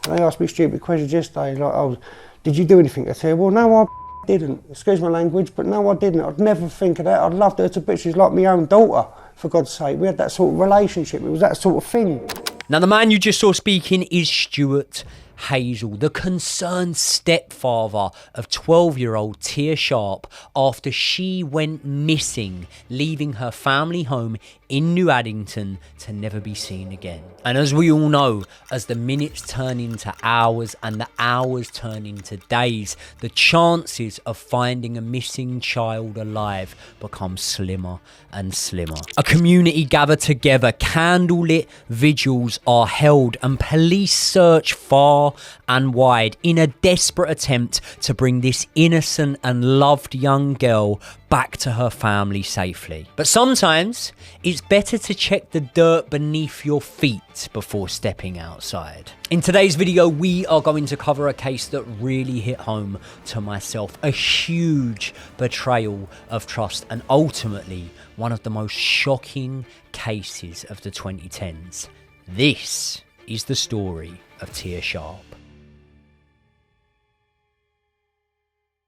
They asked me stupid questions yesterday, like, oh, did you do anything to Tia? Well, no, I didn't. Excuse my language, but no, I didn't. I'd never think of that. I'd loved her to bits. She's like my own daughter, for God's sake. We had that sort of relationship. It was that sort of thing. Now, the man you just saw speaking is Stuart Hazell, the concerned stepfather of 12-year-old Tia Sharp after she went missing, leaving her family home in New Addington to never be seen again. And as we all know, as the minutes turn into hours and the hours turn into days, the chances of finding a missing child alive become slimmer and slimmer. A community gather together, candlelit vigils are held, and police search far and wide in a desperate attempt to bring this innocent and loved young girl back to her family safely. But sometimes it's better to check the dirt beneath your feet before stepping outside. In today's video, we are going to cover a case that really hit home to myself, a huge betrayal of trust, and ultimately one of the most shocking cases of the 2010s. This is the story of Tia Sharp.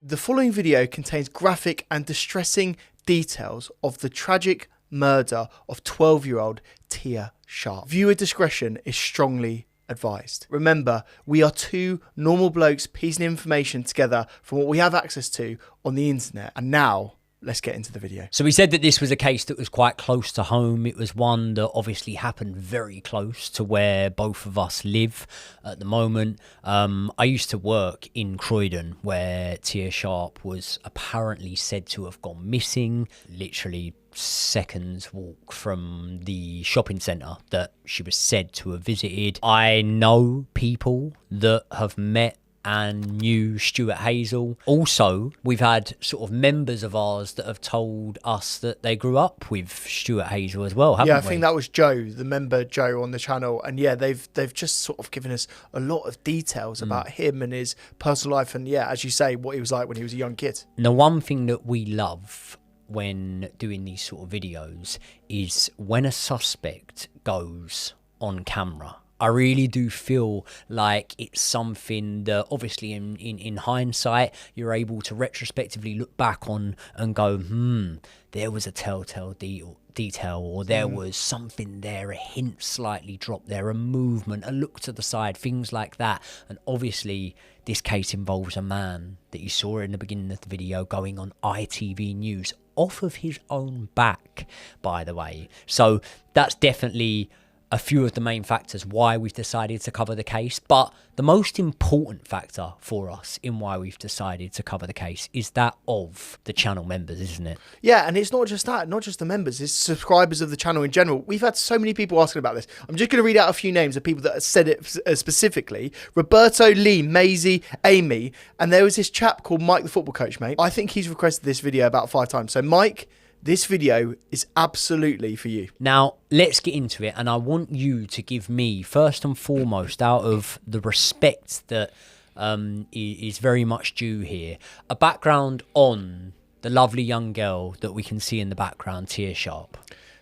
The following video contains graphic and distressing details of the tragic murder of 12-year-old Tia Sharp. Viewer discretion is strongly advised. Remember, we are two normal blokes piecing information together from what we have access to on the internet. And now, let's get into the video. So we said that this was a case that was quite close to home. It was one that obviously happened very close to where both of us live at the moment. I used to work in Croydon, where Tia Sharp was apparently said to have gone missing, literally seconds walk from the shopping centre that she was said to have visited. I know people that have met and knew Stuart Hazell. Also, we've had sort of members of ours that have told us that they grew up with Stuart Hazell as well, haven't we? Yeah, I think that was Joe, the member Joe on the channel. And yeah, they've just sort of given us a lot of details about him and his personal life. And yeah, as you say, what he was like when he was a young kid. Now, one thing that we love when doing these sort of videos is when a suspect goes on camera. I really do feel like it's something that obviously in hindsight, you're able to retrospectively look back on and go, there was a telltale detail, or there was something there, a hint slightly dropped there, a movement, a look to the side, things like that. And obviously this case involves a man that you saw in the beginning of the video going on ITV News off of his own back, by the way. So that's definitely a few of the main factors why we've decided to cover the case. But the most important factor for us in why we've decided to cover the case is that of the channel members, isn't it? Yeah, and it's not just that, not just the members, it's subscribers of the channel in general. We've had so many people asking about this. I'm just going to read out a few names of people that have said it specifically. Roberto, Lee, Maisie, Amy, and there was this chap called Mike, the football coach, mate. I think he's requested this video about 5 times. So Mike, this video is absolutely for you. Now, let's get into it. And I want you to give me, first and foremost, out of the respect that is very much due here, a background on the lovely young girl that we can see in the background, Tia Sharp.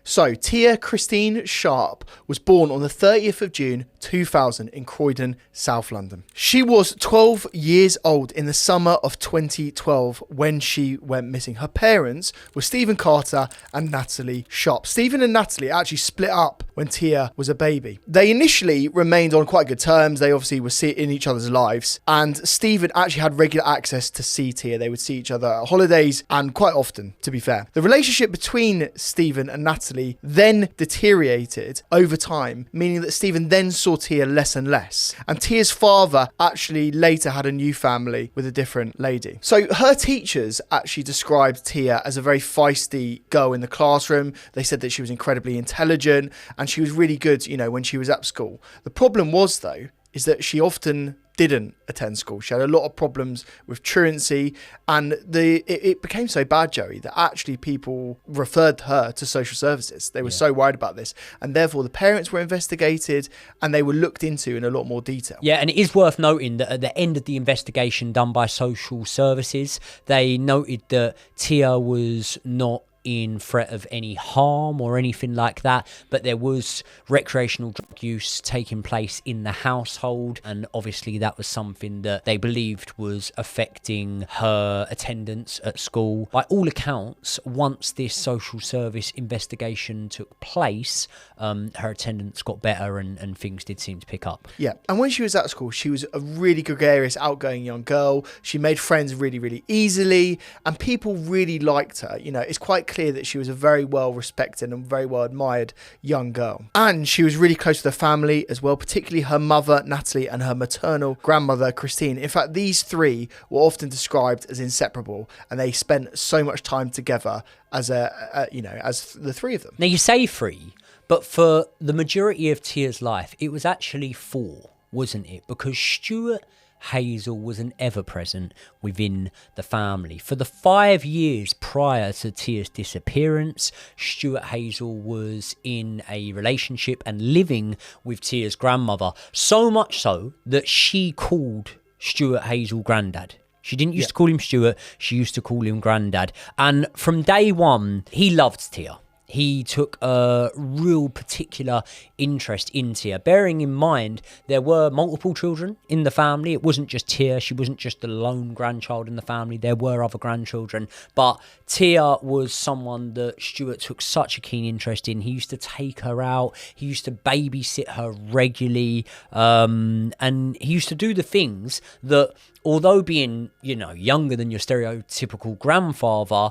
So, Tia Christine Sharp was born on the 30th of June 2000 in Croydon, South London. She was 12 years old in the summer of 2012 when she went missing. Her parents were Stephen Carter and Natalie Sharp. Stephen and Natalie actually split up when Tia was a baby. They initially remained on quite good terms. They obviously were in each other's lives, and Stephen actually had regular access to see Tia. They would see each other at holidays and quite often, to be fair. The relationship between Stephen and Natalie then deteriorated over time, meaning that Stephen then saw Tia less and less. And Tia's father actually later had a new family with a different lady. So her teachers actually described Tia as a very feisty girl in the classroom. They said that she was incredibly intelligent and she was really good, you know, when she was at school. The problem was, though, is that she often didn't attend school. She had a lot of problems with truancy, and it became so bad, Joey, that actually people referred her to social services. They were so worried about this, and therefore the parents were investigated and they were looked into in a lot more detail. Yeah, and it is worth noting that at the end of the investigation done by social services, they noted that Tia was not in threat of any harm or anything like that, but there was recreational drug use taking place in the household, and obviously that was something that they believed was affecting her attendance at school. By all accounts, once this social service investigation took place, her attendance got better and things did seem to pick up. Yeah, and when she was at school, she was a really gregarious, outgoing young girl. She made friends really, really easily, and people really liked her. You know, it's quite clear that she was a very well respected and very well admired young girl. And she was really close to the family as well, particularly her mother, Natalie, and her maternal grandmother, Christine. In fact, these three were often described as inseparable, and they spent so much time together as as the three of them. Now, you say three, but for the majority of Tia's life, it was actually four, wasn't it? Because Stuart Hazell was an ever-present within the family. For the 5 years prior to Tia's disappearance, Stuart Hazell was in a relationship and living with Tia's grandmother, so much so that she called Stuart Hazell Grandad. She didn't used to call him Stuart, she used to call him Grandad. And from day one, he loved Tia. He took a real particular interest in Tia, bearing in mind there were multiple children in the family. It wasn't just Tia. She wasn't just the lone grandchild in the family. There were other grandchildren. But Tia was someone that Stuart took such a keen interest in. He used to take her out. He used to babysit her regularly. And he used to do the things that, although being, younger than your stereotypical grandfather,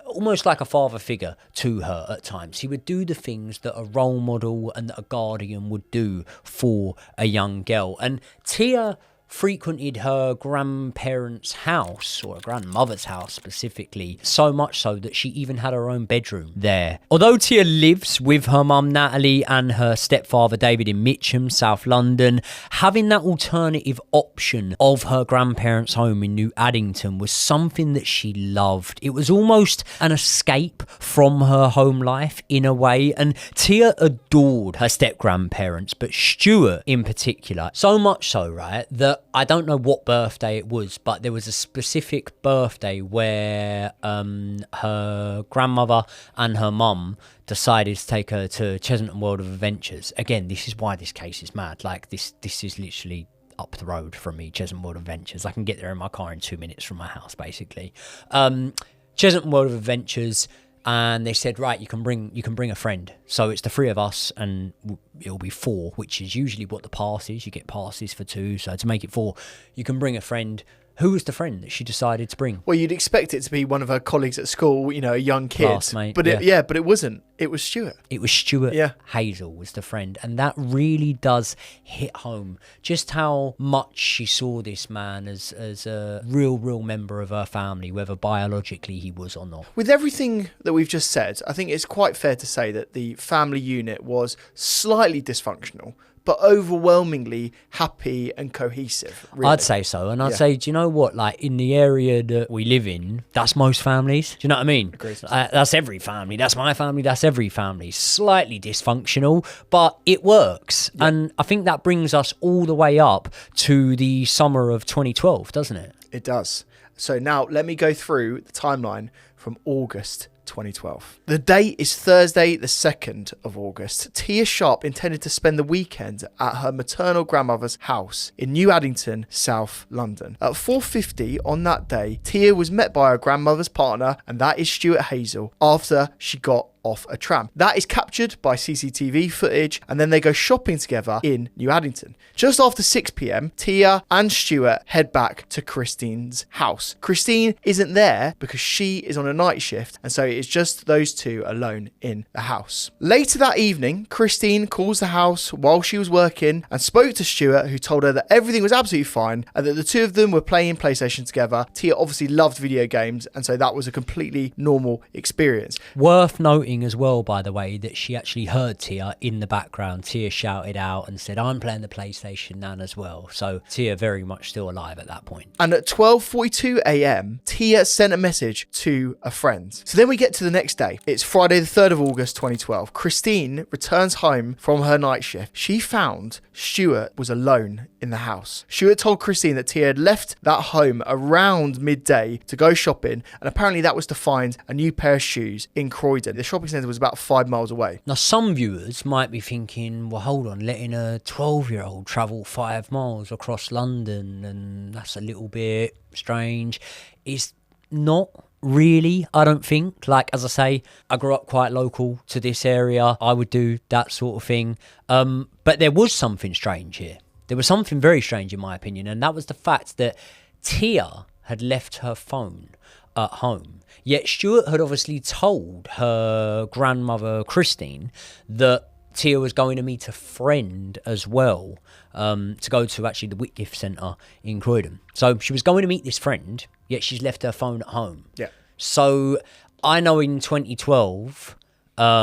almost like a father figure to her at times. He would do the things that a role model and that a guardian would do for a young girl. And Tia frequented her grandparents' house, or her grandmother's house specifically, so much so that she even had her own bedroom there. Although Tia lives with her mum Natalie and her stepfather David in Mitcham, South London, having that alternative option of her grandparents' home in New Addington was something that she loved. It was almost an escape from her home life in a way, and Tia adored her step-grandparents, but Stuart in particular, so much so, right, that I don't know what birthday it was, but there was a specific birthday where her grandmother and her mum decided to take her to Cheshunt World of Adventures. Again, this is why this case is mad. Like, this is literally up the road from me, Cheshunt World of Adventures. I can get there in my car in 2 minutes from my house, basically. Cheshunt World of Adventures, and they said, right, you can bring a friend. So it's the three of us, and it'll be four, which is usually what the pass is. You get passes for two, so to make it four, you can bring a friend. Who was the friend that she decided to bring? Well, you'd expect it to be one of her colleagues at school, a young kid. Classmate, but but it wasn't. It was Stuart. It was Stuart Hazell was the friend. And that really does hit home just how much she saw this man as a real member of her family, whether biologically he was or not. With everything that we've just said, I think it's quite fair to say that the family unit was slightly dysfunctional, but overwhelmingly happy and cohesive. Really. I'd say so. And I'd say, do you know what? Like, in the area that we live in, that's most families. Do you know what I mean? That's every family. That's my family. That's every family. Slightly dysfunctional, but it works. Yeah. And I think that brings us all the way up to the summer of 2012, doesn't it? It does. So now let me go through the timeline from August 2012. The date is Thursday, the 2nd of August. Tia Sharp intended to spend the weekend at her maternal grandmother's house in New Addington, South London. At 4:50 on that day, Tia was met by her grandmother's partner, and that is Stuart Hazell, after she got off a tram. That is captured by CCTV footage, and then they go shopping together in New Addington. Just after 6 p.m, Tia and Stuart head back to Christine's house. Christine isn't there because she is on a night shift, and so it is just those two alone in the house. Later that evening, Christine calls the house while she was working and spoke to Stuart, who told her that everything was absolutely fine and that the two of them were playing PlayStation together. Tia obviously loved video games, and so that was a completely normal experience. Worth noting noting as well, by the way, that she actually heard Tia in the background. Tia shouted out and said, I'm playing the PlayStation, Nan, as well. So Tia very much still alive at that point. And at 12:42 a.m, Tia sent a message to a friend. So then we get to the next day. It's Friday the 3rd of August 2012. Christine returns home from her night shift. She found Stuart was alone in the house. Stuart told Christine that Tia had left that home around midday to go shopping, and apparently that was to find a new pair of shoes in Croydon. The shopping centre was about 5 miles away. Now, some viewers might be thinking, well, hold on, letting a 12-year-old travel 5 miles across London, and that's a little bit strange. It's not really, I don't think. Like, as I say, I grew up quite local to this area. I would do that sort of thing. But there was something strange here. There was something very strange, in my opinion, and that was the fact that Tia had left her phone at home. Yet Stuart had obviously told her grandmother, Christine, that Tia was going to meet a friend as well, to go to actually the Whitgift Centre in Croydon. So she was going to meet this friend, yet she's left her phone at home. Yeah. So I know in 2012, I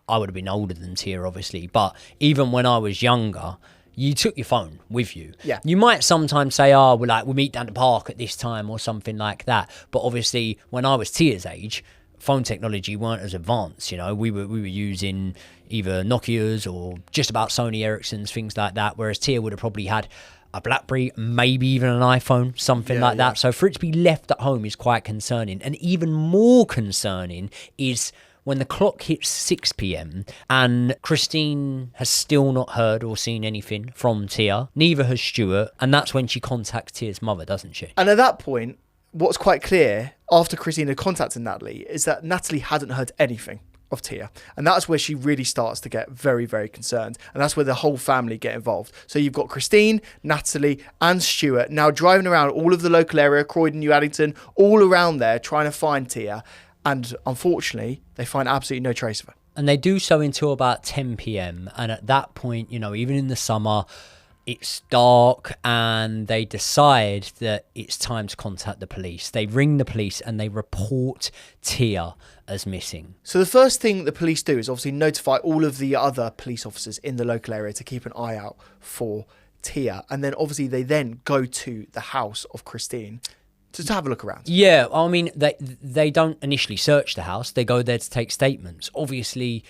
would have been older than Tia, obviously, but even when I was younger, you took your phone with you. Yeah. You might sometimes say, oh, we'll meet down the park at this time or something like that. But obviously, when I was Tia's age, phone technology weren't as advanced. You know, we were using either Nokias or just about Sony Ericssons, things like that. Whereas Tia would have probably had a BlackBerry, maybe even an iPhone, something like that. So for it to be left at home is quite concerning. And even more concerning is when the clock hits 6 p.m. and Christine has still not heard or seen anything from Tia, neither has Stuart, and that's when she contacts Tia's mother, doesn't she? And at that point, what's quite clear after Christine had contacted Natalie is that Natalie hadn't heard anything of Tia, and that's where she really starts to get very, very concerned, and that's where the whole family get involved. So you've got Christine, Natalie and Stuart now driving around all of the local area, Croydon, New Addington, all around there trying to find Tia. And unfortunately, they find absolutely no trace of her. And they do so until about 10 p.m. And at that point, you know, even in the summer, it's dark and they decide that it's time to contact the police. They ring the police and they report Tia as missing. So the first thing the police do is obviously notify all of the other police officers in the local area to keep an eye out for Tia. And then obviously they then go to the house of Christine to have a look around. Yeah, I mean, they don't initially search the house. They go there to take statements. Obviously,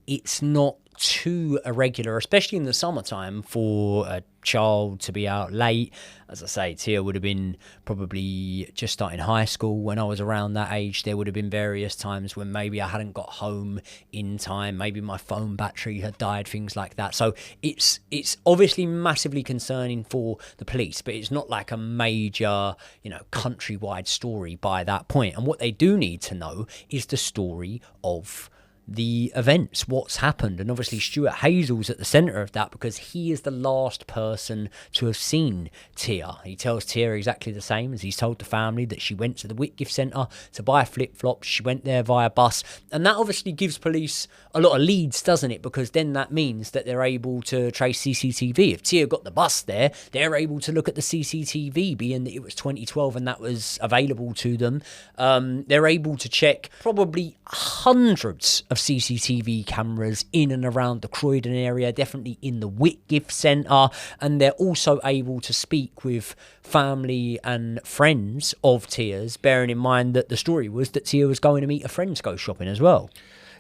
it's not too irregular, especially in the summertime, for a child to be out late. As I say, Tia would have been probably just starting high school when I was around that age. There would have been various times when maybe I hadn't got home in time, maybe my phone battery had died, things like that. So it's obviously massively concerning for the police, but it's not like a major, you know, countrywide story by that point. And what they do need to know is the story of the events, what's happened. And obviously Stuart Hazell's at the centre of that because he is the last person to have seen Tia. He tells Tia exactly the same as he's told the family, that she went to the Whitgift Centre to buy flip-flops. She went there via bus, and that obviously gives police a lot of leads, doesn't it? Because then that means that they're able to trace CCTV. If Tia got the bus there, they're able to look at the CCTV, being that it was 2012 and that was available to them. They're able to check probably hundreds of CCTV cameras in and around the Croydon area, definitely in the Whitgift Centre, and they're also able to speak with family and friends of Tia's, bearing in mind that the story was that Tia was going to meet a friend to go shopping as well.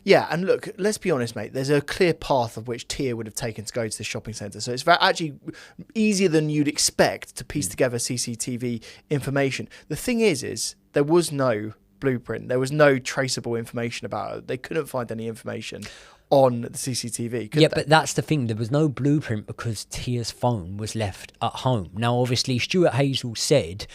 Yeah, and look, let's be honest, mate, there's a clear path of which Tia would have taken to go to the shopping centre. So it's actually easier than you'd expect to piece together CCTV information. The thing is there was no blueprint. There was no traceable information about it. They couldn't find any information on the CCTV. Yeah, but that's the thing. There was no blueprint because Tia's phone was left at home. Now, obviously, Stuart Hazell said,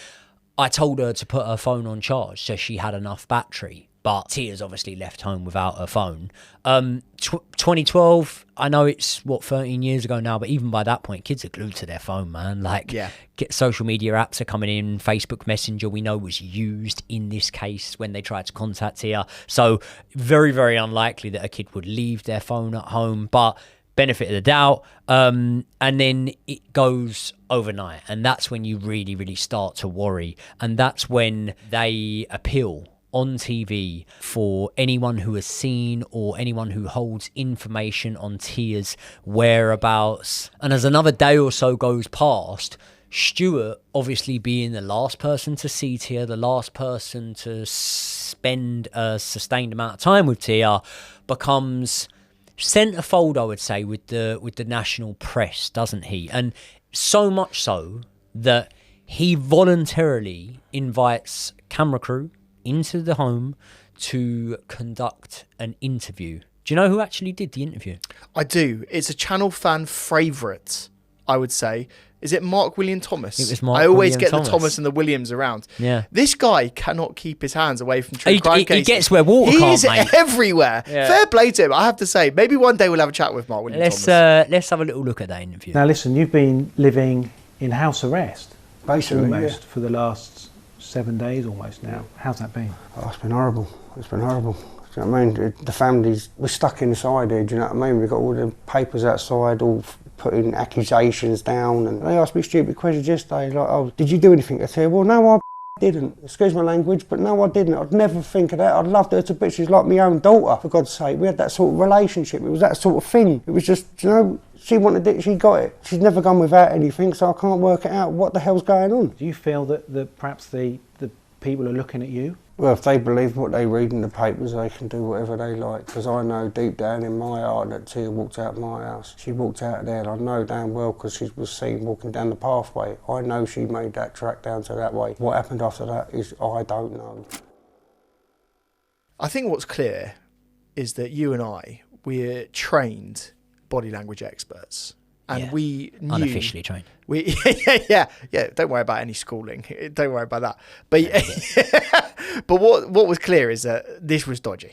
I told her to put her phone on charge so she had enough battery. But Tia's obviously left home without her phone. 2012, I know it's, 13 years ago now, but even by that point, kids are glued to their phone, man. Like, yeah. Social media apps are coming in. Facebook Messenger, we know, was used in this case when they tried to contact Tia. So very, very unlikely that a kid would leave their phone at home. But benefit of the doubt. And then it goes overnight. And that's when you really, really start to worry. And that's when they appeal on TV for anyone who has seen or anyone who holds information on Tia's whereabouts. And as another day or so goes past, Stuart, obviously being the last person to see Tia, the last person to spend a sustained amount of time with Tia, becomes centerfold, I would say, with the national press, doesn't he? And so much so that he voluntarily invites camera crew into the home to conduct an interview. Do you know who actually did the interview? I do. It's a channel fan favourite, I would say. Is it Mark William Thomas? It was Mark I always William get Thomas. the Thomas and the Williams around. Yeah. This guy cannot keep his hands away from true crime cases. He gets where water can't, He's mate. everywhere. Yeah. Fair play to him, I have to say. Maybe one day we'll have a chat with Mark William Thomas. Let's have a little look at that interview. Now listen, you've been living in house arrest Basically, almost for the last 7 days almost now. How's that been? Oh, it's been horrible. It's been horrible. Do you know what I mean? The families, we're stuck inside here, do you know what I mean? We've got all the papers outside, all putting accusations down, and they asked me stupid questions yesterday, like, oh, did you do anything? I said, well, no, I didn't. Excuse my language, but no, I didn't. I'd never think of that. I'd loved her to bits. She's like my own daughter, for God's sake. We had that sort of relationship. It was that sort of thing. It was just, you know, she wanted it, she got it. She's never gone without anything, so I can't work it out. What the hell's going on? Do you feel that perhaps the people are looking at you? Well, if they believe what they read in the papers, they can do whatever they like. Because I know deep down in my heart that Tia walked out of my house. She walked out of there, and I know damn well because she was seen walking down the pathway. I know she made that track down to that way. What happened after that is I don't know. I think what's clear is that you and I, we're trained body language experts. And Yeah. we knew... Unofficially trained. Yeah. Don't worry about any schooling. Don't worry about that. But but what was clear is that this was dodgy.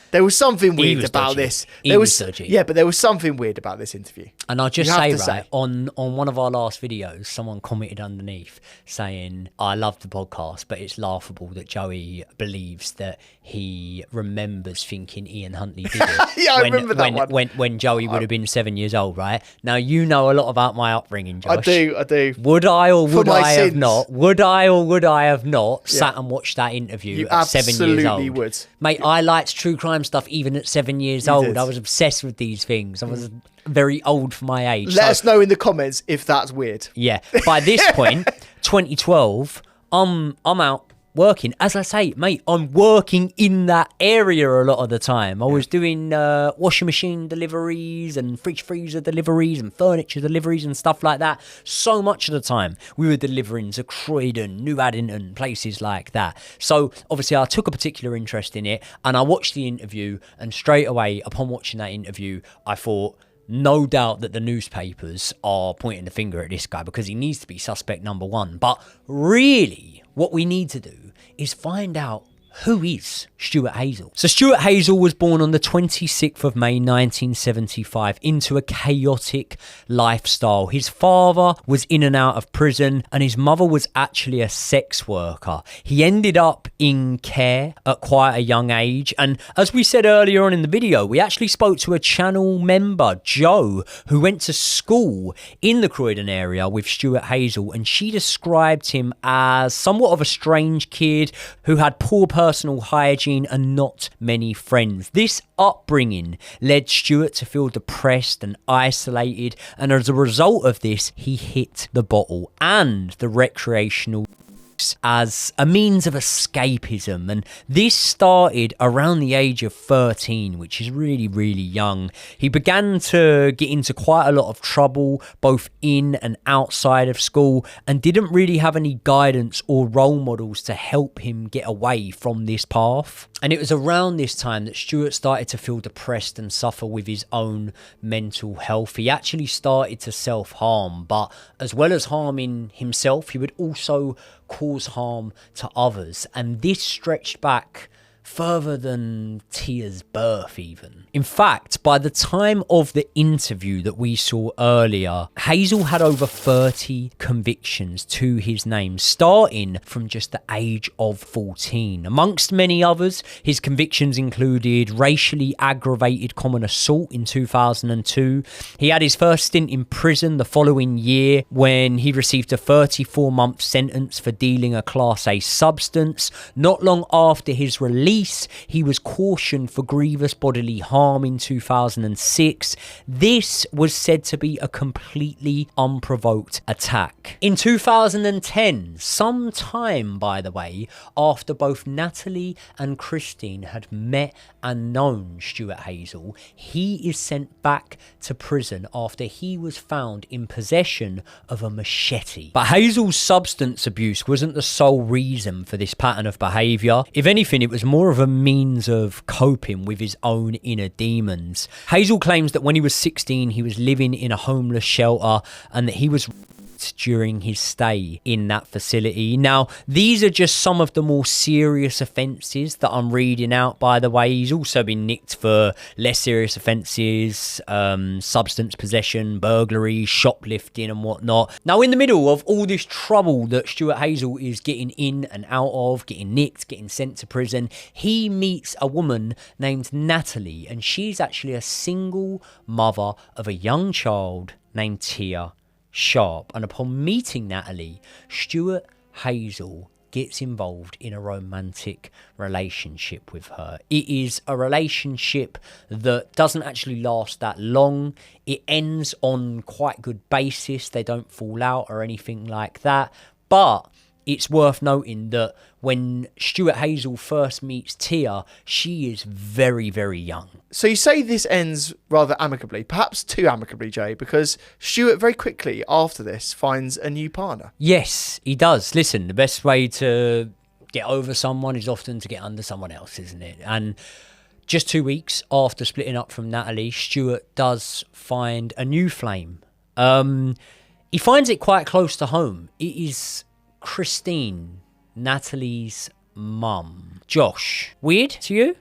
There was something weird about this. He was dodgy. Yeah, but there was something weird about this interview. And I'll just You have say, to right, on one of our last videos, someone commented underneath saying, I love the podcast, but it's laughable that Joey believes that he remembers thinking Ian Huntley did it. Yeah, I remember that one. When Joey would have been 7 years old, right? Now, you know a lot about my upbringing, Josh. I do. Would I or would I have sins. not? Would I or would I have not sat and watched that interview You at 7 years old? absolutely would. Mate, I liked true crime stuff even at 7 years You old. did. I was obsessed with these things. I was very old for my age. Let us know in the comments if that's weird. Yeah. By this point, 2012, I'm out working. As I say, mate, I'm working in that area a lot of the time. I was doing washing machine deliveries and fridge freezer deliveries and furniture deliveries and stuff like that. So much of the time we were delivering to Croydon, New Addington, places like that. So obviously I took a particular interest in it and I watched the interview, and straight away upon watching that interview, I thought, no doubt that the newspapers are pointing the finger at this guy because he needs to be suspect number one. But really, what we need to do is find out who is Stuart Hazell. So Stuart Hazell was born on the 26th of May 1975 into a chaotic lifestyle. His father was in and out of prison and his mother was actually a sex worker. He ended up in care at quite a young age, and as we said earlier on in the video, we actually spoke to a channel member, Jo, who went to school in the Croydon area with Stuart Hazell, and she described him as somewhat of a strange kid who had poor personal hygiene and not many friends. This upbringing led Stuart to feel depressed and isolated, and as a result of this, he hit the bottle and the recreational as a means of escapism, and this started around the age of 13, which is really, really young. He began to get into quite a lot of trouble both in and outside of school and didn't really have any guidance or role models to help him get away from this path. And it was around this time that Stuart started to feel depressed and suffer with his own mental health. He actually started to self-harm, but as well as harming himself, he would also cause harm to others. And this stretched back further than Tia's birth even. In fact, by the time of the interview that we saw earlier, Hazell had over 30 convictions to his name, starting from just the age of 14. Amongst many others, his convictions included racially aggravated common assault in 2002. He had his first stint in prison the following year when he received a 34-month sentence for dealing a Class A substance. Not long after his release, he was cautioned for grievous bodily harm in 2006. This was said to be a completely unprovoked attack. In 2010, some time, by the way, after both Natalie and Christine had met and known Stuart Hazell, he is sent back to prison after he was found in possession of a machete. But Hazell's substance abuse wasn't the sole reason for this pattern of behaviour. If anything, it was more of a means of coping with his own inner demons. Hazell claims that when he was 16, he was living in a homeless shelter and that he was during his stay in that facility. Now, these are just some of the more serious offences that I'm reading out, by the way. He's also been nicked for less serious offences, substance possession, burglary, shoplifting and whatnot. Now, in the middle of all this trouble that Stuart Hazell is getting in and out of, getting nicked, getting sent to prison, he meets a woman named Natalie, and she's actually a single mother of a young child named Tia Sharp. And upon meeting Natalie, Stuart Hazell gets involved in a romantic relationship with her. It is a relationship that doesn't actually last that long. It ends on quite good basis. They don't fall out or anything like that. But it's worth noting that when Stuart Hazell first meets Tia, she is very, very young. So you say this ends rather amicably, perhaps too amicably, Jay, because Stuart very quickly after this finds a new partner. Yes, he does. Listen, the best way to get over someone is often to get under someone else, isn't it? And just 2 weeks after splitting up from Natalie, Stuart does find a new flame. He finds it quite close to home. It is Christine, Natalie's mum. Josh, weird to you?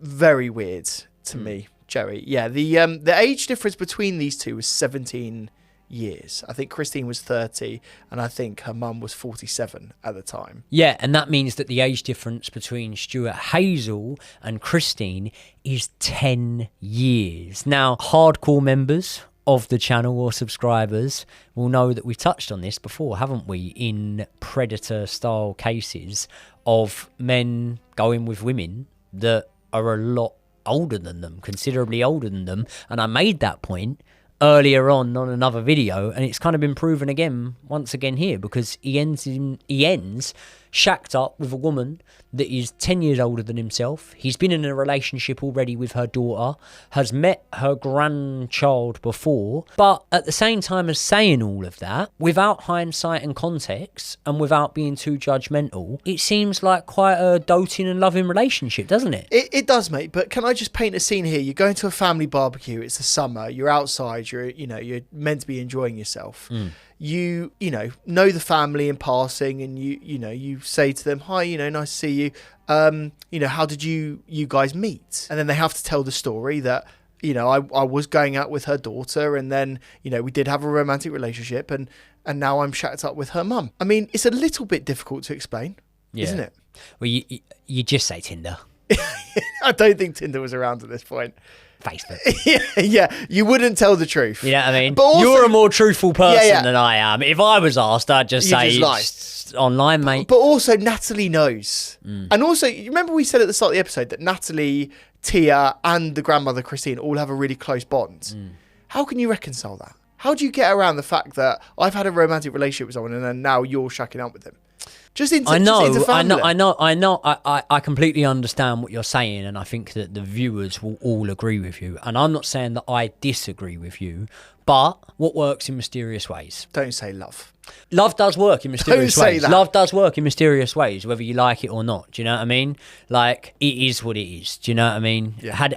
Very weird to me, Jerry. Yeah, the age difference between these two was 17 years. I think Christine was 30 and I think her mum was 47 at the time. Yeah, and that means that the age difference between Stuart Hazell and Christine is 10 years. Now, hardcore members of the channel or subscribers will know that we've touched on this before, haven't we, in predator style cases of men going with women that are a lot older than them, considerably older than them. And I made that point earlier on another video, and it's kind of been proven again once again here, because he ends shacked up with a woman that is 10 years older than himself. He's been in a relationship already with her daughter, has met her grandchild before, but at the same time as saying all of that, without hindsight and context, and without being too judgmental, it seems like quite a doting and loving relationship, doesn't it? It does, mate, but can I just paint a scene here? You're going to a family barbecue, it's the summer, you're outside, you're meant to be enjoying yourself. You know the family in passing, and you say to them, hi, nice to see you. How did you guys meet? And then they have to tell the story that, I was going out with her daughter, and then, we did have a romantic relationship, and now I'm shacked up with her mum. I mean, it's a little bit difficult to explain, isn't it? Well, you just say Tinder. I don't think Tinder was around at this point. Facebook. yeah, you wouldn't tell the truth. You know what I mean? But also, you're a more truthful person than I am. If I was asked, I'd just say just online, mate. But also, Natalie knows. And also, you remember we said at the start of the episode that Natalie, Tia, and the grandmother, Christine, all have a really close bond. How can you reconcile that? How do you get around the fact that I've had a romantic relationship with someone and then now you're shacking up with them? I completely understand what you're saying, and I think that the viewers will all agree with you. And I'm not saying that I disagree with you, but what works in mysterious ways? Don't say love. Love does work in mysterious ways. That. Love does work in mysterious ways, whether you like it or not. Do you know what I mean? Like, it is what it is. Do you know what I mean? Yeah.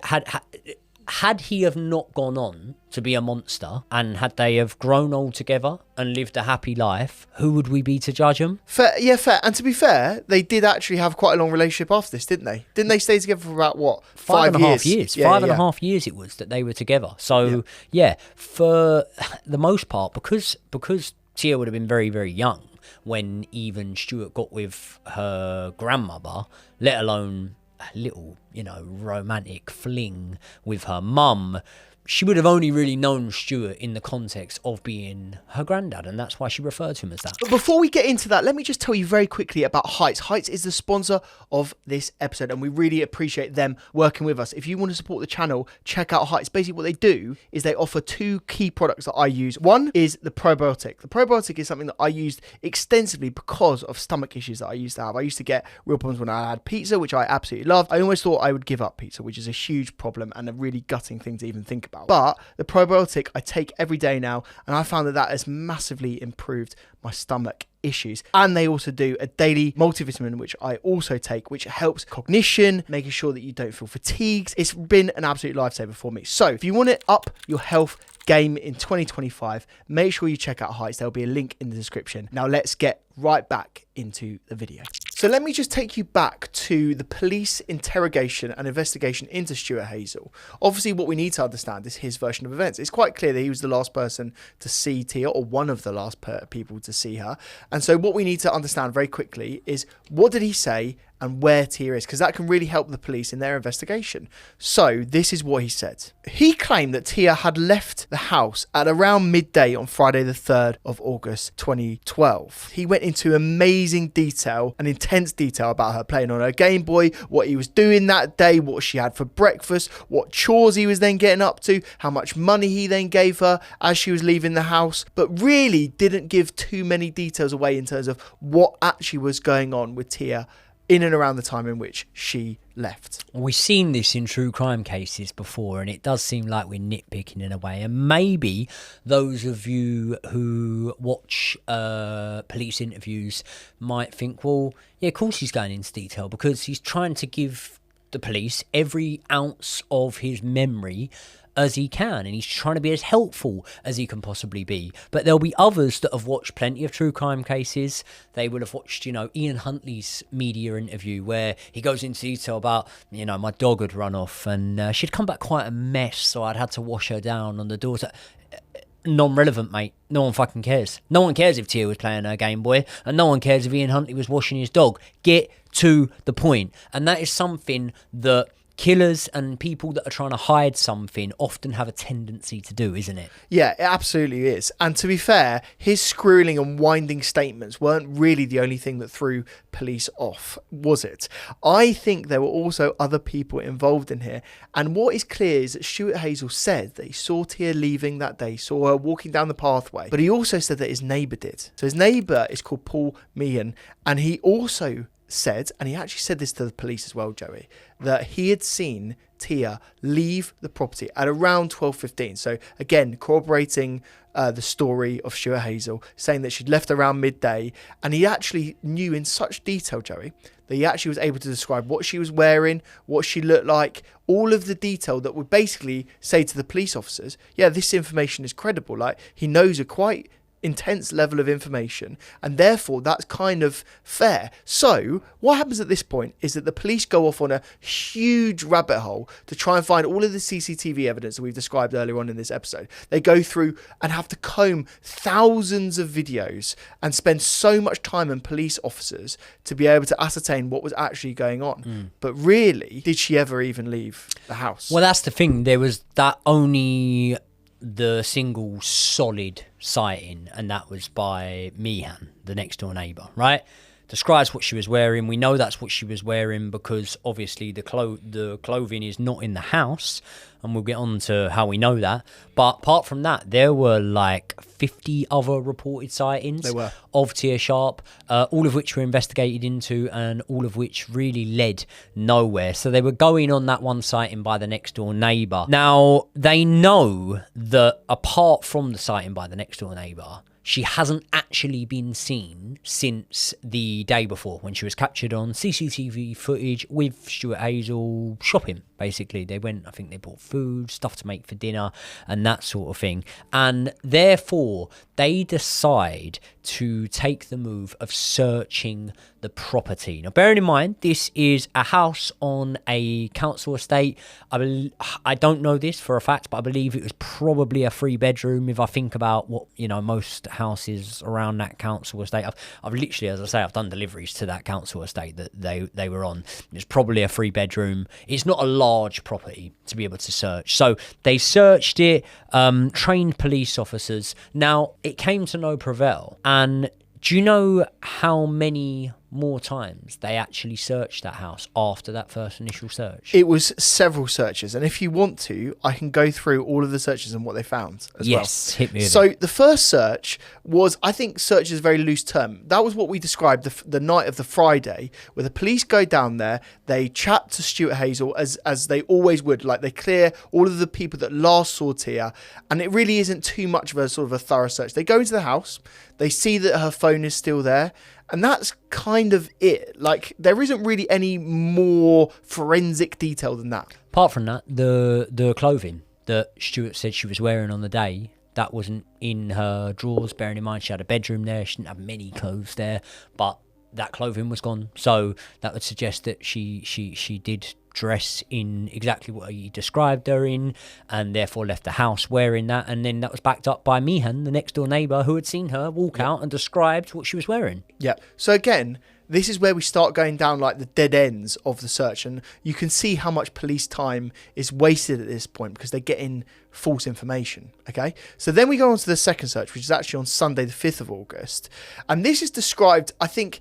had he have not gone on to be a monster, and had they have grown old together and lived a happy life, who would we be to judge them? Fair, yeah, fair. And to be fair, they did actually have quite a long relationship after this, didn't they? Didn't they stay together for about, what, 5 and a half years? Yeah, five and a half years it was that they were together. So, yeah, for the most part, because Tia would have been very, very young when even Stuart got with her grandmother, let alone a little, romantic fling with her mum, she would have only really known Stuart in the context of being her granddad, and that's why she referred to him as that. But before we get into that, let me just tell you very quickly about Heights. Heights is the sponsor of this episode, and we really appreciate them working with us. If you want to support the channel, check out Heights. Basically, what they do is they offer 2 key products that I use. One is the probiotic. The probiotic is something that I used extensively because of stomach issues that I used to have. I used to get real problems when I had pizza, which I absolutely loved. I almost thought I would give up pizza, which is a huge problem and a really gutting thing to even think about. But the probiotic I take every day now, and I found that has massively improved my stomach issues. And they also do a daily multivitamin, which I also take, which helps cognition, making sure that you don't feel fatigued. It's been an absolute lifesaver for me. So if you want to up your health game in 2025, make sure you check out Heights. There'll be a link in the description. Now let's get right back into the video. So let me just take you back to the police interrogation and investigation into Stuart Hazell. Obviously, what we need to understand is his version of events. It's quite clear that he was the last person to see Tia, or one of the last people to see her. And so what we need to understand very quickly is, what did he say and where Tia is, because that can really help the police in their investigation. So this is what he said. He claimed that Tia had left the house at around midday on Friday the 3rd of August 2012. He went into amazing detail and intense detail about her playing on her Game Boy, what he was doing that day, what she had for breakfast, what chores he was then getting up to, how much money he then gave her as she was leaving the house, but really didn't give too many details away in terms of what actually was going on with Tia in and around the time in which she left. We've seen this in true crime cases before, and it does seem like we're nitpicking in a way. And maybe those of you who watch police interviews might think, well, yeah, of course he's going into detail, because he's trying to give the police every ounce of his memory as he can, and he's trying to be as helpful as he can possibly be. But there'll be others that have watched plenty of true crime cases. They will have watched, Ian Huntley's media interview where he goes into detail about, my dog had run off and she'd come back quite a mess, so I'd had to wash her down on the doors. Non-relevant, mate. No one fucking cares. No one cares if Tia was playing her Game Boy, and no one cares if Ian Huntley was washing his dog. Get to the point. And that is something that killers and people that are trying to hide something often have a tendency to do, isn't it? Yeah, it absolutely is. And to be fair, his screwing and winding statements weren't really the only thing that threw police off, was it? I think there were also other people involved in here. And what is clear is that Stuart Hazell said that he saw Tia leaving that day, saw her walking down the pathway. But he also said that his neighbour did. So his neighbour is called Paul Meehan, and he also said, and he actually said this to the police as well, Joey, that he had seen Tia leave the property at around 12:15. So again, corroborating the story of Stuart Hazell, saying that she'd left around midday, and he actually knew in such detail, Joey, that he actually was able to describe what she was wearing, what she looked like, all of the detail that would basically say to the police officers, yeah, this information is credible. Like, he knows a quite intense level of information, and therefore that's kind of fair. So what happens at this point is that the police go off on a huge rabbit hole to try and find all of the CCTV evidence that we've described earlier on in this episode. They go through and have to comb thousands of videos and spend so much time on police officers to be able to ascertain what was actually going on. But really, did she ever even leave the house? Well, that's the thing. There was that only the single solid sighting, and that was by Meehan, the next door neighbour, right? Describes what she was wearing. We know that's what she was wearing because obviously the clothing is not in the house, and we'll get on to how we know that. But apart from that, there were like 50 other reported sightings of Tia Sharp, all of which were investigated into and all of which really led nowhere. So they were going on that one sighting by the next door neighbour. Now, they know that apart from the sighting by the next door neighbour, she hasn't actually been seen since the day before when she was captured on CCTV footage with Stuart Hazell shopping, basically. They went, I think they bought food, stuff to make for dinner and that sort of thing. And therefore, they decide to take the move of searching the property. Now, bearing in mind, this is a house on a council estate. I don't know this for a fact, but I believe it was probably a 3-bedroom if I think about what, most houses around that council estate. I've literally, as I say, I've done deliveries to that council estate that they were on. It's probably a 3-bedroom. It's not a large property to be able to search. So they searched it, trained police officers. Now, it came to no prevail. And do you know how many more times they actually searched that house after that first initial search? It was several searches, and if you want to, I can go through all of the searches and what they found as well. Yes, hit me with So it. the first search was, I think search is a very loose term. That was what we described the night of the Friday, where the police go down there, they chat to Stuart Hazell as they always would, like they clear all of the people that last saw Tia, and it really isn't too much of a sort of a thorough search. They go into the house, they see that her phone is still there, and that's kind of it. Like, there isn't really any more forensic detail than that. Apart from that, the clothing that Stuart said she was wearing on the day, that wasn't in her drawers. Bearing in mind she had a bedroom there, she didn't have many clothes there, but that clothing was gone. So that would suggest that she did dress in exactly what he described her in, and therefore left the house wearing that. And then that was backed up by Meehan, the next door neighbour, who had seen her walk out and described what she was wearing. Yeah. So again, this is where we start going down like the dead ends of the search, and you can see how much police time is wasted at this point because they're getting false information. Okay. So then we go on to the second search, which is actually on Sunday, the 5th of August. And this is described, I think,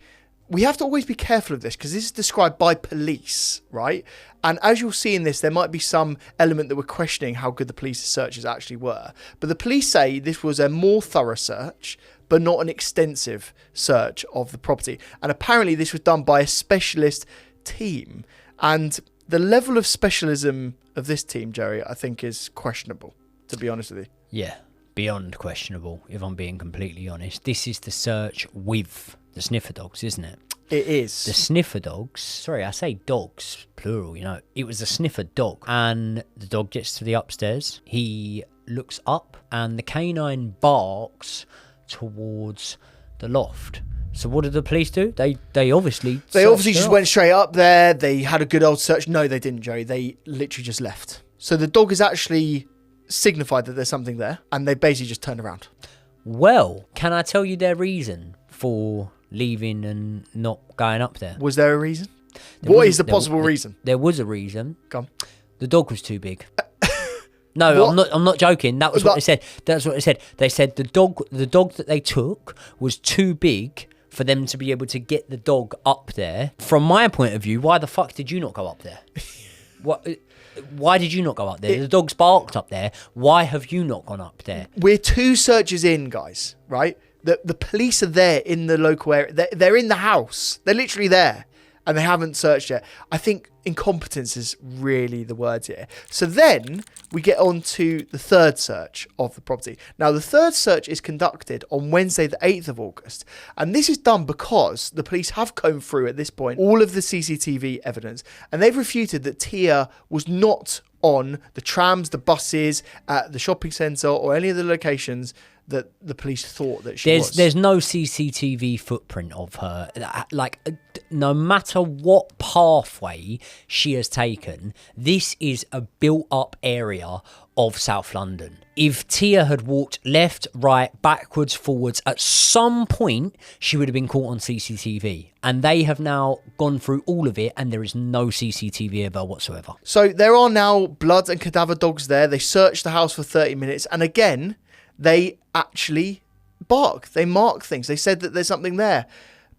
we have to always be careful of this because this is described by police, right? And as you'll see in this, there might be some element that we're questioning how good the police's searches actually were. But the police say this was a more thorough search, but not an extensive search of the property. And apparently this was done by a specialist team. And the level of specialism of this team, Jerry, I think is questionable, to be honest with you. Yeah, beyond questionable, if I'm being completely honest. This is the search with the sniffer dogs, isn't it? It is. The sniffer dogs, sorry, I say dogs, plural, it was a sniffer dog. And the dog gets to the upstairs, he looks up, and the canine barks towards the loft. So what did the police do? They obviously just went straight up there. They had a good old search. No, they didn't, Jerry. They literally just left. So the dog has actually signified that there's something there, and they basically just turned around. Well, can I tell you their reason for leaving and not going up there? Was there a reason? What is the possible reason? There was a reason. Come. The dog was too big. No, I'm not joking. That was what they said. That's what they said. They said the dog that they took was too big for them to be able to get the dog up there. From my point of view, why the fuck did you not go up there? Why did you not go up there? The dog's barked up there. Why have you not gone up there? We're 2 searches in, guys, right? The police are there in the local area. They're in the house. They're literally there. And they haven't searched yet. I think incompetence is really the word here. So then we get on to the third search of the property. Now, the third search is conducted on Wednesday, the 8th of August. And this is done because the police have combed through at this point all of the CCTV evidence. And they've refuted that Tia was not on the trams, the buses, at the shopping centre or any of the locations that the police thought that she was. There's no CCTV footprint of her. Like, no matter what pathway she has taken, this is a built-up area of South London. If Tia had walked left, right, backwards, forwards, at some point, she would have been caught on CCTV. And they have now gone through all of it, and there is no CCTV of her whatsoever. So there are now blood and cadaver dogs there. They searched the house for 30 minutes. And again, they actually bark. They mark things. They said that there's something there.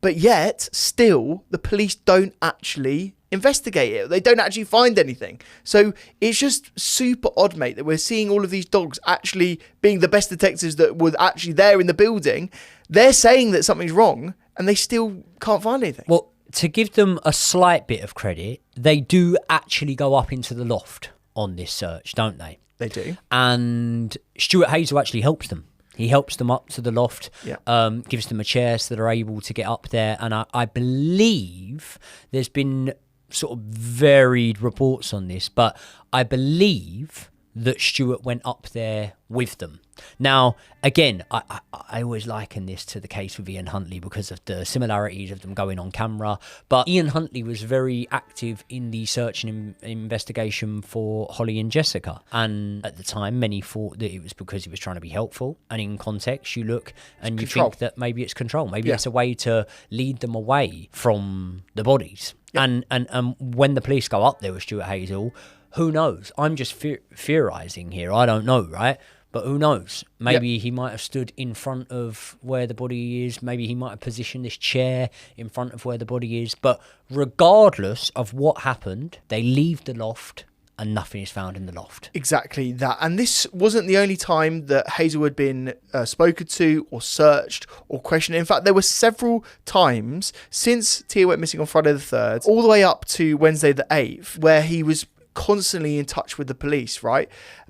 But yet, still, the police don't actually investigate it. They don't actually find anything. So it's just super odd, mate, that we're seeing all of these dogs actually being the best detectives that were actually there in the building. They're saying that something's wrong, and they still can't find anything. Well, to give them a slight bit of credit, they do actually go up into the loft on this search, don't they? They do. And Stuart Hazell actually helps them He helps them up to the loft, Yeah. gives them a chair so they're able to get up there. And I believe there's been sort of varied reports on this, but I believe that Stuart went up there with them. Now, again, I always liken this to the case with Ian Huntley because of the similarities of them going on camera. But Ian Huntley was very active in the search and investigation for Holly and Jessica. And at the time, many thought that it was because he was trying to be helpful. And in context, you look and you think that maybe it's control. Maybe it's a way to lead them away from the bodies. Yep. And when the police go up there with Stuart Hazell, who knows? I'm just theorising here. I don't know, right? But who knows? Maybe he might have stood in front of where the body is. Maybe he might have positioned this chair in front of where the body is. But regardless of what happened, they leave the loft and nothing is found in the loft. Exactly that. And this wasn't the only time that Hazell had been spoken to or searched or questioned. In fact, there were several times since Tia went missing on Friday the 3rd, all the way up to Wednesday the 8th, where he was constantly in touch with the police, right?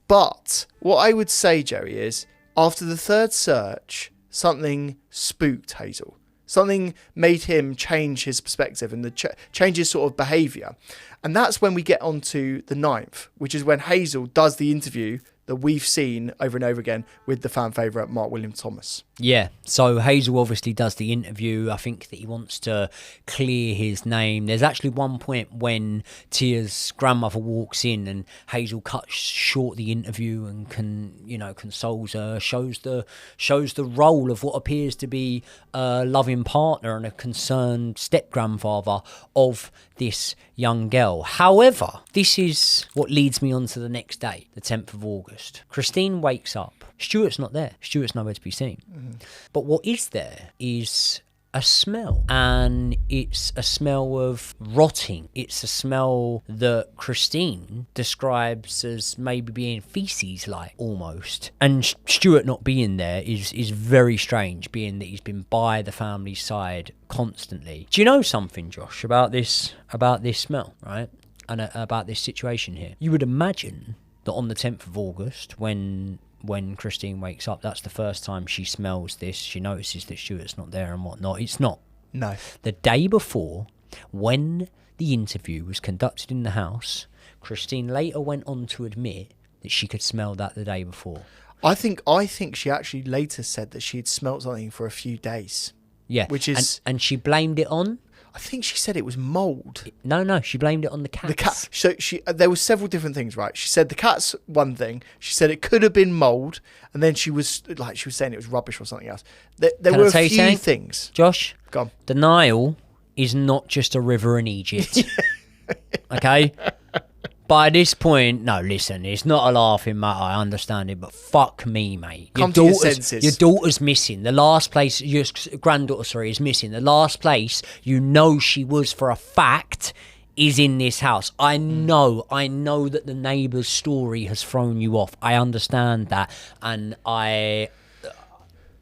But what I would say, Joey, is after the 3rd search, something spooked Hazell. Something made him change his perspective and change his sort of behaviour. And that's when we get on to the 9th, which is when Hazell does the interview that we've seen over and over again with the fan favourite Mark William Thomas. Yeah, so Hazell obviously does the interview. I think that he wants to clear his name. There's actually one point when Tia's grandmother walks in and Hazell cuts short the interview and consoles her, shows the role of what appears to be a loving partner and a concerned step-grandfather of this young girl. However, this is what leads me on to the next day, the 10th of August. Christine wakes up. Stuart's not there. Stuart's nowhere to be seen. Mm-hmm. But what is there is a smell. And it's a smell of rotting. It's a smell that Christine describes as maybe being feces-like, almost. And Stuart not being there is very strange, being that he's been by the family's side constantly. Do you know something, Josh, about this smell, right? And about this situation here? You would imagine that on the 10th of August, when Christine wakes up, that's the first time she smells this. She notices that Stuart's not there and whatnot. It's not. No. The day before, when the interview was conducted in the house, Christine later went on to admit that she could smell that the day before. I think she actually later said that she had smelt something for a few days. Yeah. Which is... And she blamed it on? I think she said it was mould. No, she blamed it on the cats. The cat. So there were several different things, right? She said the cat's one thing. She said it could have been mould, and then she was saying it was rubbish or something else. There were a few things. Josh, go on. The Nile is not just a river in Egypt. Okay? By this point, no, listen, it's not a laughing matter, I understand it, but fuck me, mate. Come to your senses. Your daughter's missing. The last place, your granddaughter, is missing. The last place you know she was for a fact is in this house. I know that the neighbour's story has thrown you off. I understand that, and I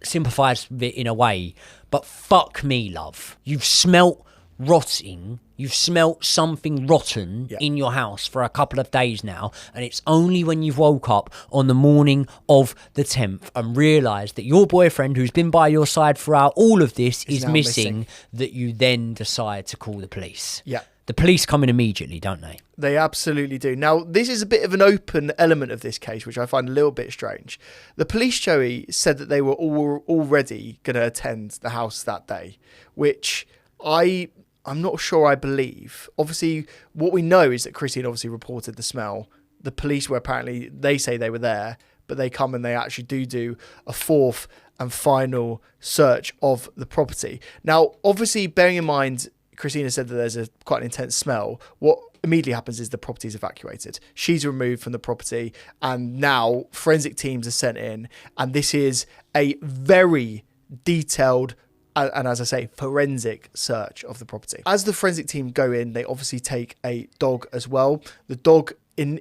sympathise with it in a way, but fuck me, love. You've smelt rotting. You've smelt something rotten in your house for a couple of days now, and it's only when you've woke up on the morning of the 10th and realised that your boyfriend, who's been by your side throughout all of this, is missing, that you then decide to call the police. Yeah. The police come in immediately, don't they? They absolutely do. Now, this is a bit of an open element of this case, which I find a little bit strange. The police, Joey, said that they were already going to attend the house that day, which I'm not sure I believe. Obviously, what we know is that Christine obviously reported the smell. The police were apparently, they say they were there, but they come and they actually do a fourth and final search of the property. Now, obviously, bearing in mind, Christina said that there's quite an intense smell. What immediately happens is the property is evacuated. She's removed from the property, and now forensic teams are sent in, and this is a very detailed and, as I say, forensic search of the property. As the forensic team go in, they obviously take a dog as well. The dog, in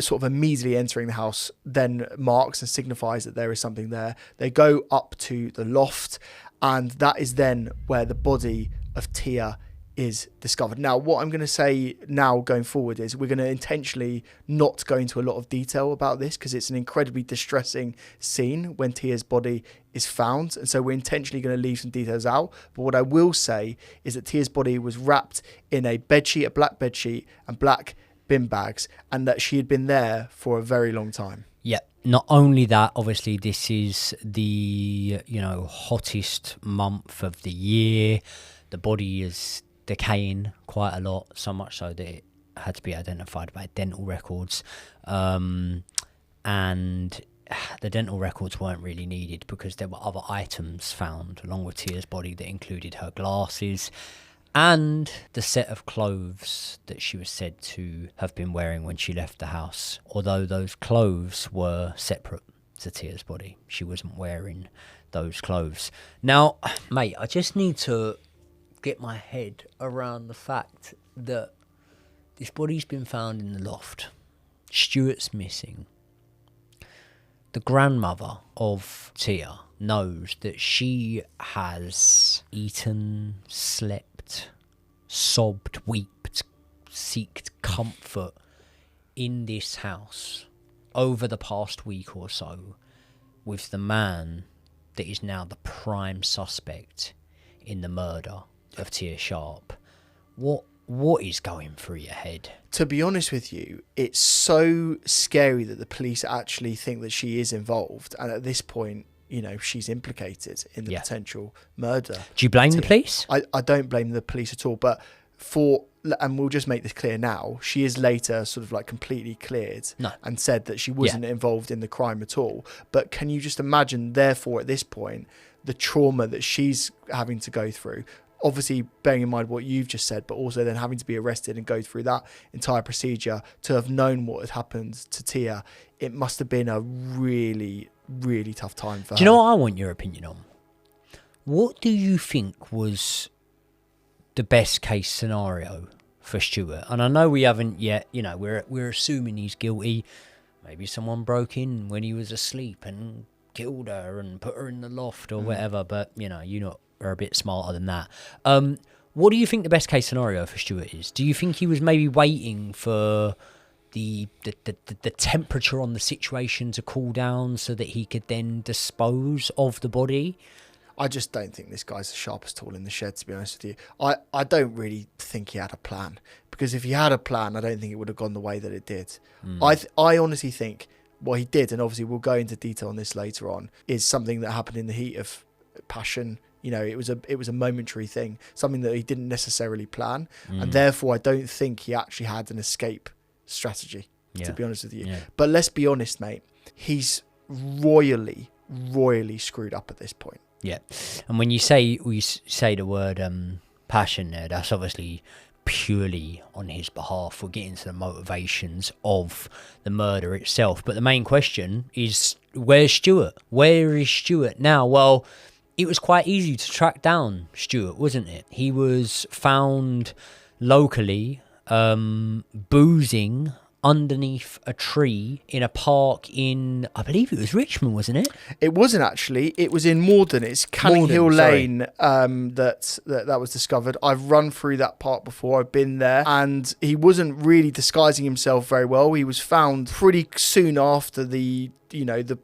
sort of immediately entering the house, then marks and signifies that there is something there. They go up to the loft, and that is then where the body of Tia is discovered. Now, what I'm going to say now going forward is we're going to intentionally not go into a lot of detail about this because it's an incredibly distressing scene when Tia's body is found. And so we're intentionally going to leave some details out. But what I will say is that Tia's body was wrapped in a bedsheet, a black bedsheet and black bin bags, and that she had been there for a very long time. Yeah. Not only that, obviously, this is the, hottest month of the year. The body is decaying quite a lot, so much so that it had to be identified by dental records. And the dental records weren't really needed because there were other items found along with Tia's body that included her glasses and the set of clothes that she was said to have been wearing when she left the house. Although those clothes were separate to Tia's body, she wasn't wearing those clothes. Now, mate, I just need to get my head around the fact that this body's been found in the loft. Stuart's missing. The grandmother of Tia knows that she has eaten, slept, sobbed, wept, seeked comfort in this house over the past week or so with the man that is now the prime suspect in the murder of Tia Sharp. What is going through your head? To be honest with you, it's so scary that the police actually think that she is involved, and at this point, she's implicated in the potential murder. Do you blame the police? I don't blame the police at all, but and we'll just make this clear now, she is later sort of like completely cleared and said that she wasn't involved in the crime at all. But can you just imagine, therefore, at this point, the trauma that she's having to go through? Obviously, bearing in mind what you've just said, but also then having to be arrested and go through that entire procedure to have known what had happened to Tia, it must have been a really, really tough time for her. Do you know what I want your opinion on? What do you think was the best case scenario for Stuart? And I know we haven't yet, we're assuming he's guilty. Maybe someone broke in when he was asleep and killed her and put her in the loft or whatever, but are a bit smarter than that. What do you think the best case scenario for Stuart is? Do you think he was maybe waiting for the temperature on the situation to cool down so that he could then dispose of the body? I just don't think this guy's the sharpest tool in the shed, to be honest with you. I don't really think he had a plan, because if he had a plan, I don't think it would have gone the way that it did. I honestly think what he did, and obviously we'll go into detail on this later on, is something that happened in the heat of passion. It was a momentary thing, something that he didn't necessarily plan, and therefore I don't think he actually had an escape strategy, to be honest with you. But let's be honest, mate, he's royally screwed up at this point. Yeah, and when you say the word passion there, that's obviously purely on his behalf. We'll get into the motivations of the murder itself, but the main question is, where's Stuart? Where is Stuart now? Well, it was quite easy to track down Stuart, wasn't it? He was found locally boozing underneath a tree in a park in, I believe it was Richmond, wasn't it? It wasn't actually. It was in Morden. It's Canning Hill Lane that was discovered. I've run through that park before. I've been there, and he wasn't really disguising himself very well. He was found pretty soon after the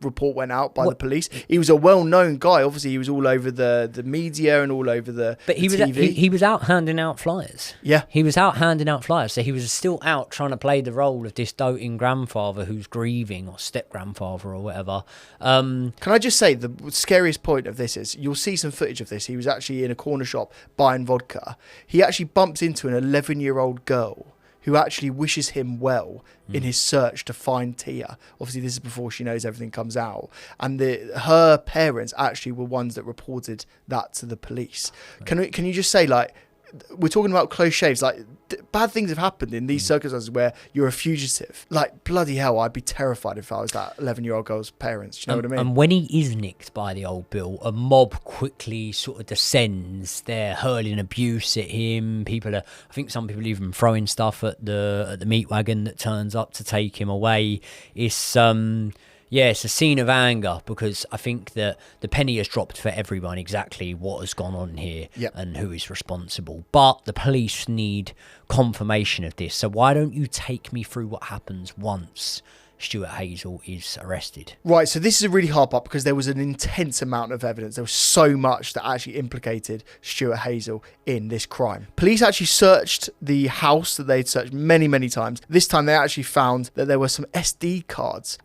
report went out by the police. He was a well-known guy. Obviously, he was all over the media and all over the TV. He was out handing out flyers. Yeah. He was out handing out flyers. So he was still out trying to play the role of this doting grandfather who's grieving, or step-grandfather or whatever. Can I just say, the scariest point of this is, you'll see some footage of this. He was actually in a corner shop buying vodka. He actually bumps into an 11-year-old girl who actually wishes him well in his search to find Tia. Obviously, this is before she knows everything comes out. And her parents actually were ones that reported that to the police. Right. Can you just say, like, we're talking about close shaves, like, bad things have happened in these circumstances where you're a fugitive. Like, bloody hell, I'd be terrified if I was that 11-year-old girl's parents. Do you know what I mean? And when he is nicked by the old Bill, a mob quickly sort of descends. They're hurling abuse at him. I think some people even throwing stuff at the meat wagon that turns up to take him away. It's Yeah, it's a scene of anger because I think that the penny has dropped for everyone exactly what has gone on here and who is responsible. But the police need confirmation of this. So why don't you take me through what happens once Stuart Hazell is arrested? Right, so this is a really hard part because there was an intense amount of evidence. There was so much that actually implicated Stuart Hazell in this crime. Police actually searched the house that they'd searched many, many times. This time they actually found that there were some SD cards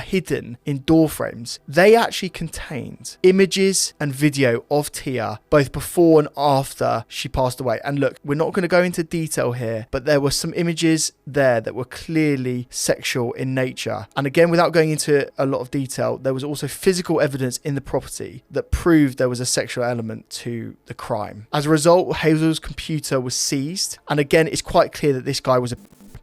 hidden in door frames. They actually contained images and video of Tia both before and after she passed away. And look, we're not going to go into detail here, but there were some images there that were clearly sexual in nature. And again, without going into a lot of detail, there was also physical evidence in the property that proved there was a sexual element to the crime. As a result, Hazell's computer was seized. And again, it's quite clear that this guy was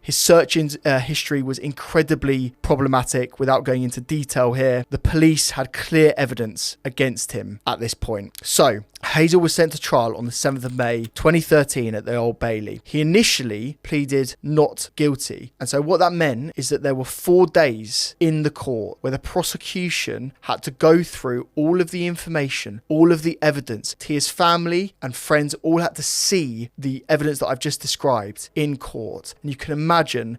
his search history was incredibly problematic. Without going into detail here, the police had clear evidence against him at this point. So Hazell was sent to trial on the 7th of May 2013 at the Old Bailey. He initially pleaded not guilty. And so what that meant is that there were 4 days in the court where the prosecution had to go through all of the information, all of the evidence. Tia's family and friends all had to see the evidence that I've just described in court. And you can imagine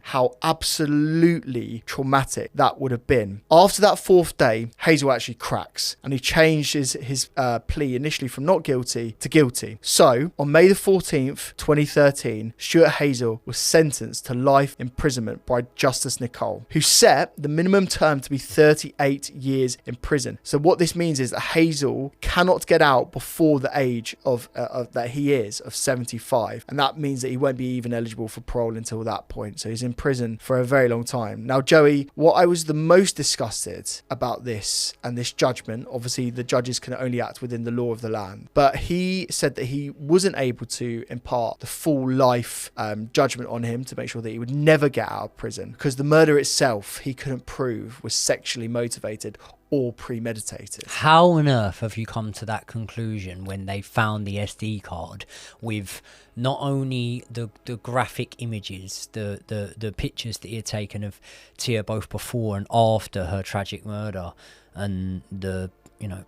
how absolutely traumatic that would have been. After that 4th day, Hazell actually cracks and he changed his plea initially from not guilty to guilty. So on May the 14th, 2013, Stuart Hazell was sentenced to life imprisonment by Justice Nicole, who set the minimum term to be 38 years in prison. So what this means is that Hazell cannot get out before the age of that he is of 75, and that means that he won't be even eligible for parole until that point. So he's in prison for a very long time. Now, Joey, what I was the most disgusted about this and this judgment, obviously the judges can only act within the law of the land, but he said that he wasn't able to impart the full life judgment on him to make sure that he would never get out of prison, because the murder itself he couldn't prove was sexually motivated or premeditated. How on earth have you come to that conclusion when they found the SD card with not only the graphic images, the pictures that he had taken of Tia both before and after her tragic murder, and the, you know,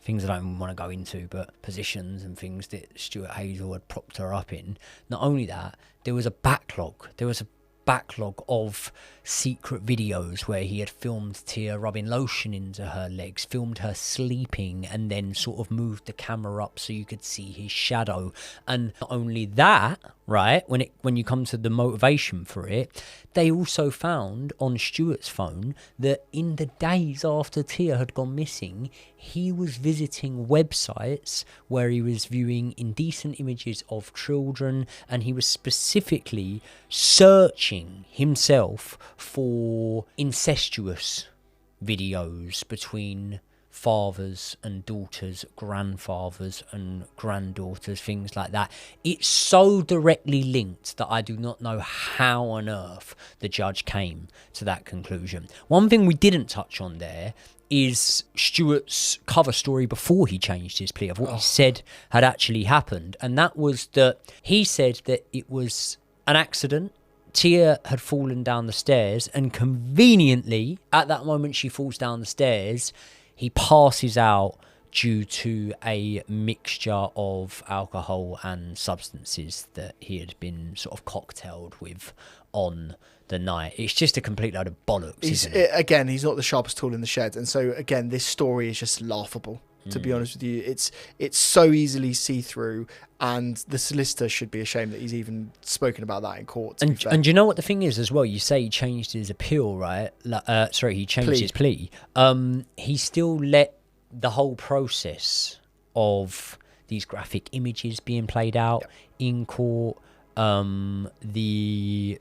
things I don't even want to go into, but positions and things that Stuart Hazell had propped her up in. Not only that, there was a backlog. There was a backlog of secret videos where he had filmed Tia rubbing lotion into her legs, filmed her sleeping, and then sort of moved the camera up so you could see his shadow. And not only that, right, when you come to the motivation for it, they also found on Stuart's phone that in the days after Tia had gone missing, he was visiting websites where he was viewing indecent images of children, and he was specifically searching himself for incestuous videos between fathers and daughters, grandfathers and granddaughters, things like that. It's so directly linked that I do not know how on earth the judge came to that conclusion. One thing we didn't touch on there is Stuart's cover story before he changed his plea of what he said had actually happened, and that was that he said that it was an accident. Tia had fallen down the stairs, and conveniently, at that moment she falls down the stairs, he passes out due to a mixture of alcohol and substances that he had been sort of cocktailed with on the night. It's just a complete load of bollocks, isn't it? Again, he's not the sharpest tool in the shed. And so, again, this story is just laughable, to be honest with you. It's so easily see-through, and the solicitor should be ashamed that he's even spoken about that in court. And you know what the thing is as well? You say he changed his appeal, right? He changed his plea. He still let the whole process of these graphic images being played out in court, the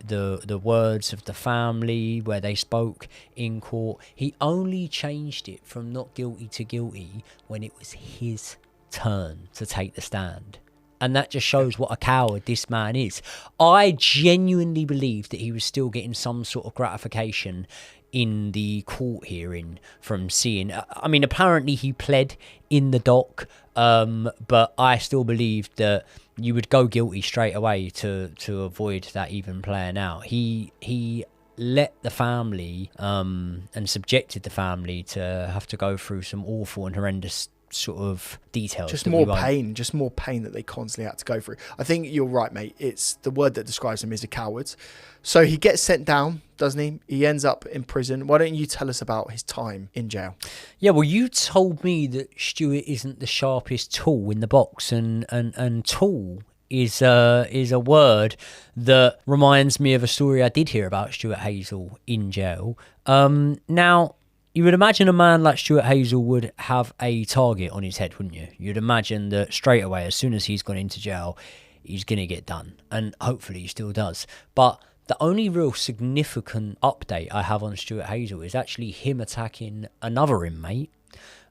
words of the family where they spoke in court. He only changed it from not guilty to guilty when it was his turn to take the stand. And that just shows what a coward this man is. I genuinely believe that he was still getting some sort of gratification in the court hearing from seeing. I mean, apparently he pled in the dock, but I still believe that you would go guilty straight away to avoid that even playing out. He let the family and subjected the family to have to go through some awful and horrendous sort of details. Just more pain that they constantly had to go through. I think you're right, mate. It's the word that describes him is a coward. So he gets sent down, doesn't he? He ends up in prison. Why don't you tell us about his time in jail? Yeah, well, you told me that Stuart isn't the sharpest tool in the box, and tool is a word that reminds me of a story I did hear about Stuart Hazell in jail. Now, you would imagine a man like Stuart Hazell would have a target on his head, wouldn't you? You'd imagine that straight away, as soon as he's gone into jail, he's going to get done. And hopefully he still does. But the only real significant update I have on Stuart Hazell is actually him attacking another inmate.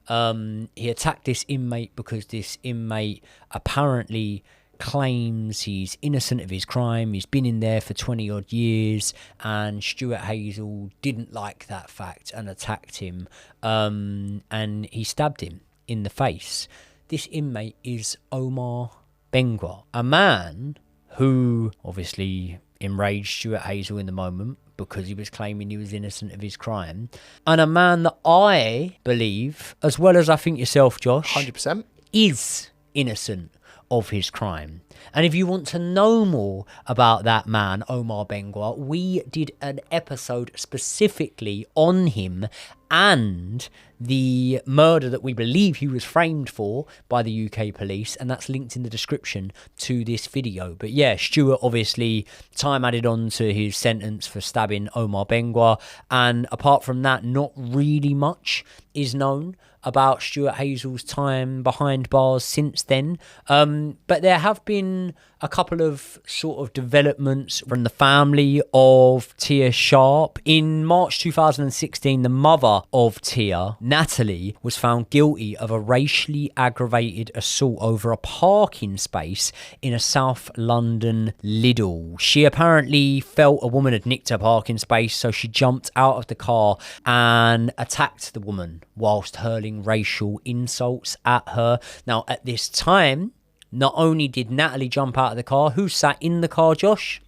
He attacked this inmate because this inmate apparently claims he's innocent of his crime. He's been in there for 20 odd years, and Stuart Hazell didn't like that fact and attacked him, and he stabbed him in the face. This inmate is Omar Bengwa, a man who obviously enraged Stuart Hazell in the moment because he was claiming he was innocent of his crime, and a man that I believe, as well as I think yourself, Josh, 100%, is innocent of his crime. And if you want to know more about that man, Omar Bengwa, we did an episode specifically on him and the murder that we believe he was framed for by the UK police, and that's linked in the description to this video. But yeah, Stuart, obviously, time added on to his sentence for stabbing Omar Bengwa, and apart from that, not really much is known about Stuart Hazell's time behind bars since then. But there have been a couple of sort of developments from the family of Tia Sharp. In March 2016, the mother of Tia, Natalie, was found guilty of a racially aggravated assault over a parking space in a South London Lidl. She apparently felt a woman had nicked her parking space, so she jumped out of the car and attacked the woman whilst hurling racial insults at her. Now, at this time, not only did Natalie jump out of the car, who sat in the car, Josh?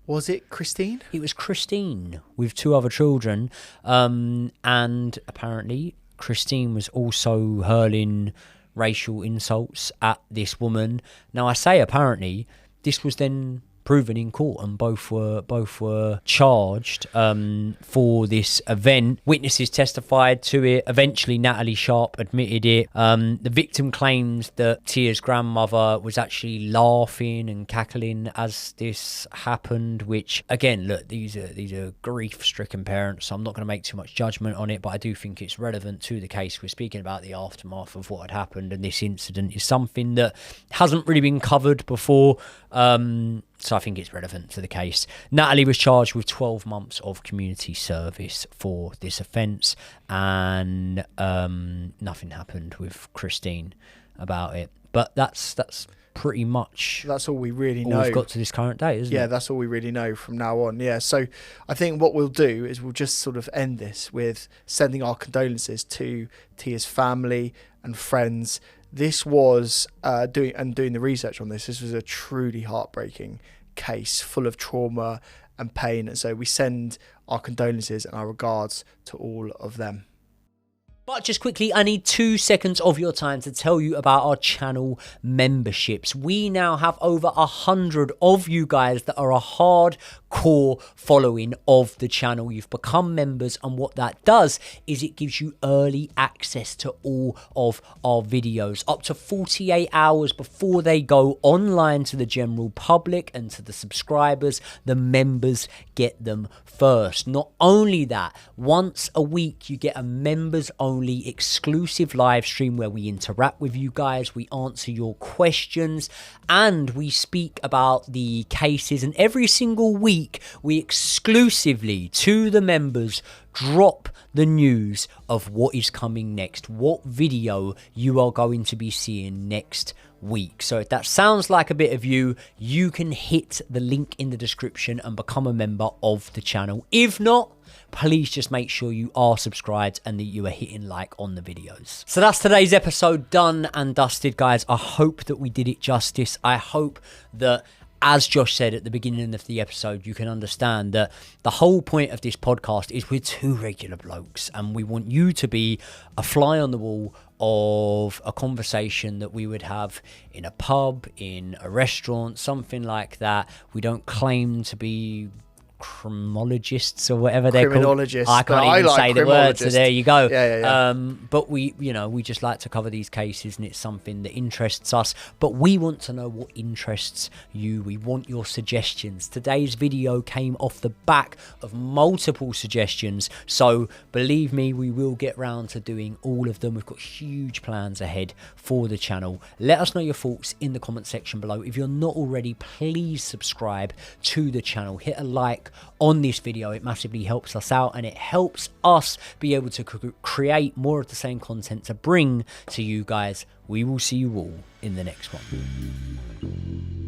Was it Christine? It was Christine with two other children. And apparently Christine was also hurling racial insults at this woman. Now, I say apparently, this was then proven in court, and both were charged for this event. Witnesses testified to it. Eventually, Natalie Sharp admitted it. The victim claims that Tia's grandmother was actually laughing and cackling as this happened, which, again, look, these are grief-stricken parents, so I'm not going to make too much judgment on it, but I do think it's relevant to the case. We're speaking about the aftermath of what had happened, and this incident is something that hasn't really been covered before. So I think it's relevant to the case. Natalie was charged with 12 months of community service for this offence, and nothing happened with Christine about it. But that's pretty much... That's all we really know. All we've got to this current day, isn't it? Yeah, that's all we really know from now on. Yeah, so I think what we'll do is we'll just sort of end this with sending our condolences to Tia's family and friends. This was, doing the research on this was a truly heartbreaking case full of trauma and pain. And so we send our condolences and our regards to all of them. But just quickly, I need 2 seconds of your time to tell you about our channel memberships. We now have over 100 of you guys that are a hardcore following of the channel. You've become members, and what that does is it gives you early access to all of our videos, up to 48 hours before they go online to the general public and to the subscribers. The members get them first. Not only that, once a week you get a members only exclusive live stream where we interact with you guys, we answer your questions, and we speak about the cases. And every single week we exclusively to the members drop the news of what is coming next, what video you are going to be seeing next week. So if that sounds like a bit of you, you can hit the link in the description and become a member of the channel. If not, please just make sure you are subscribed and that you are hitting like on the videos. So that's today's episode done and dusted, guys. I hope that we did it justice. I hope that as Josh said at the beginning of the episode, you can understand that the whole point of this podcast is we're two regular blokes, and we want you to be a fly on the wall of a conversation that we would have in a pub, in a restaurant, something like that. We don't claim to be criminologists or whatever they're called. Criminologists. I can't even say the word, so there you go. Yeah. But we just like to cover these cases, and it's something that interests us. But we want to know what interests you. We want your suggestions. Today's video came off the back of multiple suggestions, so believe me, we will get round to doing all of them. We've got huge plans ahead for the channel. Let us know your thoughts in the comment section below. If you're not already, please subscribe to the channel. Hit a like on this video. It massively helps us out, and it helps us be able to create more of the same content to bring to you guys. We will see you all in the next one.